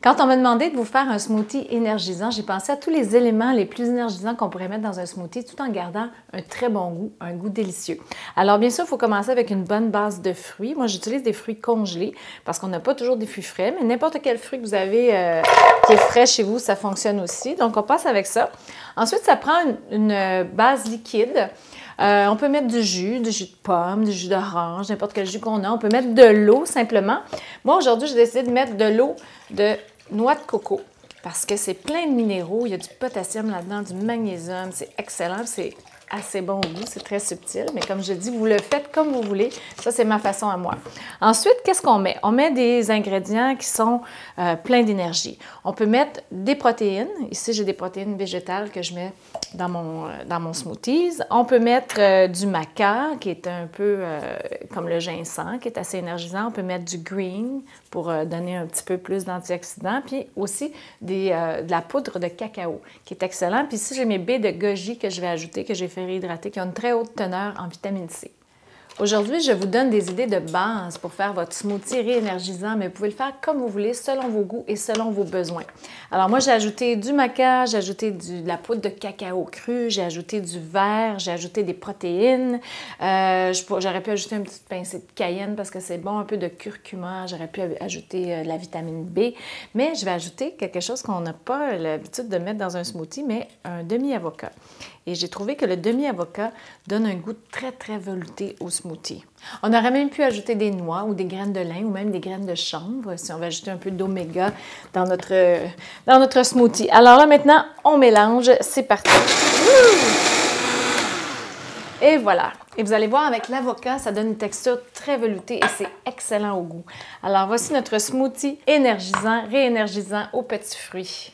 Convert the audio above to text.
Quand on m'a demandé de vous faire un smoothie énergisant, j'ai pensé à tous les éléments les plus énergisants qu'on pourrait mettre dans un smoothie tout en gardant un très bon goût, un goût délicieux. Alors bien sûr, il faut commencer avec une bonne base de fruits. Moi, j'utilise des fruits congelés parce qu'on n'a pas toujours des fruits frais, mais n'importe quel fruit que vous avez qui est frais chez vous, ça fonctionne aussi. Donc, on passe avec ça. Ensuite, ça prend une base liquide. On peut mettre du jus de pomme, du jus d'orange, n'importe quel jus qu'on a. On peut mettre de l'eau simplement. Moi, aujourd'hui, j'ai décidé de mettre de l'eau de noix de coco parce que c'est plein de minéraux. Il y a du potassium là-dedans, du magnésium. C'est excellent. C'est assez bon au goût. C'est très subtil. Mais comme je dis, vous le faites comme vous voulez. Ça, c'est ma façon à moi. Ensuite, qu'est-ce qu'on met? On met des ingrédients qui sont pleins d'énergie. On peut mettre des protéines. Ici, j'ai des protéines végétales que je mets dans mon smoothies. On peut mettre du maca, qui est un peu comme le ginseng, qui est assez énergisant. On peut mettre du green pour donner un petit peu plus d'antioxydants. Puis aussi de la poudre de cacao, qui est excellent. Puis ici, j'ai mes baies de goji que je vais ajouter, que j'ai fait réhydrater, qui ont une très haute teneur en vitamine C. Aujourd'hui, je vous donne des idées de base pour faire votre smoothie réénergisant, mais vous pouvez le faire comme vous voulez, selon vos goûts et selon vos besoins. Alors moi, j'ai ajouté du maca, j'ai ajouté de la poudre de cacao cru, j'ai ajouté du verre, j'ai ajouté des protéines. J'aurais pu ajouter une petite pincée de cayenne parce que c'est bon, un peu de curcuma. J'aurais pu ajouter de la vitamine B, mais je vais ajouter quelque chose qu'on n'a pas l'habitude de mettre dans un smoothie, mais un demi-avocat. Et j'ai trouvé que le demi-avocat donne un goût très, très velouté au smoothie. On aurait même pu ajouter des noix ou des graines de lin ou même des graines de chanvre si on veut ajouter un peu d'oméga dans notre smoothie. Alors là, maintenant, on mélange. C'est parti. Et voilà. Et vous allez voir, avec l'avocat, ça donne une texture très veloutée et c'est excellent au goût. Alors, voici notre smoothie énergisant, réénergisant aux petits fruits.